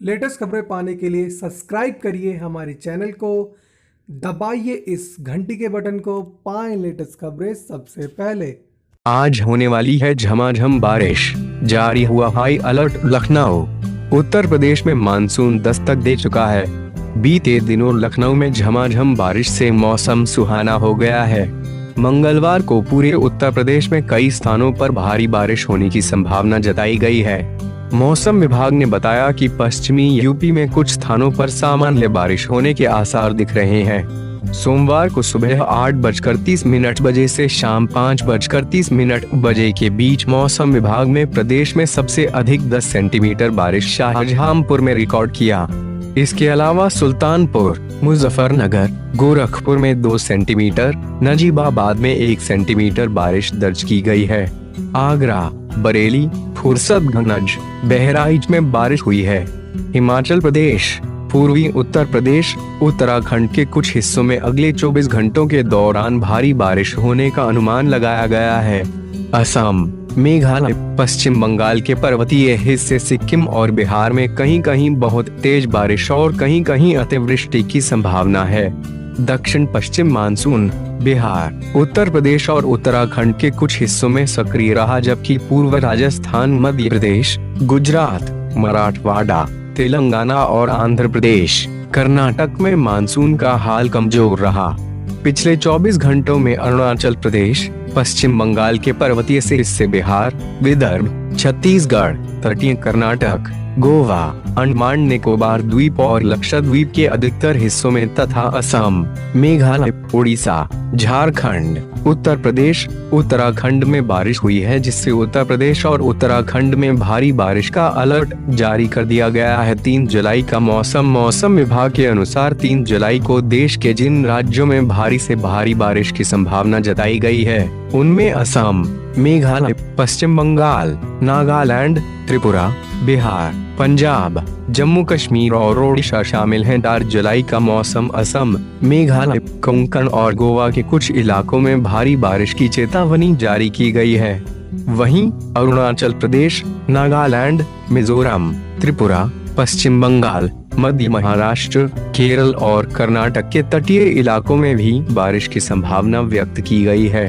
Latest खबरें पाने के लिए सब्सक्राइब करिए हमारे चैनल को, दबाइए इस घंटी के बटन को, पाएं लेटेस्ट खबरें सबसे पहले। आज होने वाली है झमाझम बारिश, जारी हुआ हाई अलर्ट। लखनऊ उत्तर प्रदेश में मानसून दस्तक दे चुका है। बीते दिनों लखनऊ में झमाझम बारिश से मौसम सुहाना हो गया है। मंगलवार को पूरे उत्तर प्रदेश में कई स्थानों पर भारी बारिश होने की संभावना जताई गई है। मौसम विभाग ने बताया कि पश्चिमी यूपी में कुछ स्थानों पर सामान्य बारिश होने के आसार दिख रहे हैं। सोमवार को सुबह 8:30 बजे से शाम 5:30 बजे के बीच मौसम विभाग ने प्रदेश में सबसे अधिक 10 सेंटीमीटर बारिश शाहजहांपुर में रिकॉर्ड किया। इसके अलावा सुल्तानपुर, मुजफ्फरनगर, गोरखपुर में 2 सेंटीमीटर, नजीबाबाद में 1 सेंटीमीटर बारिश दर्ज की गई है। आगरा, बरेली, फुर्सतगंज, बहराइच में बारिश हुई है। हिमाचल प्रदेश, पूर्वी उत्तर प्रदेश, उत्तराखंड के कुछ हिस्सों में अगले 24 घंटों के दौरान भारी बारिश होने का अनुमान लगाया गया है। असम, मेघालय, पश्चिम बंगाल के पर्वतीय हिस्से, सिक्किम और बिहार में कहीं कहीं बहुत तेज बारिश और कहीं कहीं अतिवृष्टि की संभावना है। दक्षिण पश्चिम मानसून बिहार, उत्तर प्रदेश और उत्तराखंड के कुछ हिस्सों में सक्रिय रहा, जबकि पूर्व राजस्थान, मध्य प्रदेश, गुजरात, मराठवाड़ा, तेलंगाना और आंध्र प्रदेश, कर्नाटक में मानसून का हाल कमजोर रहा। पिछले 24 घंटों में अरुणाचल प्रदेश, पश्चिम बंगाल के पर्वतीय हिस्से, बिहार, विदर्भ, छत्तीसगढ़, तटीय कर्नाटक, गोवा, अंडमान निकोबार द्वीप और लक्षद्वीप के अधिकतर हिस्सों में तथा असम, मेघालय, उड़ीसा, झारखंड, उत्तर प्रदेश, उत्तराखंड में बारिश हुई है, जिससे उत्तर प्रदेश और उत्तराखंड में भारी बारिश का अलर्ट जारी कर दिया गया है। 3 जुलाई का मौसम विभाग के अनुसार 3 जुलाई को देश के जिन राज्यों में भारी से भारी बारिश की संभावना जताई गई है उनमें असम, मेघालय, पश्चिम बंगाल, नागालैंड, त्रिपुरा, बिहार, पंजाब, जम्मू कश्मीर और ओडिशा शामिल हैं। 4 जुलाई का मौसम असम, मेघालय, कोंकण और गोवा के कुछ इलाकों में भारी बारिश की चेतावनी जारी की गई है। वहीं अरुणाचल प्रदेश, नागालैंड, मिजोरम, त्रिपुरा, पश्चिम बंगाल, मध्य महाराष्ट्र, केरल और कर्नाटक के तटीय इलाकों में भी बारिश की संभावना व्यक्त की गई है।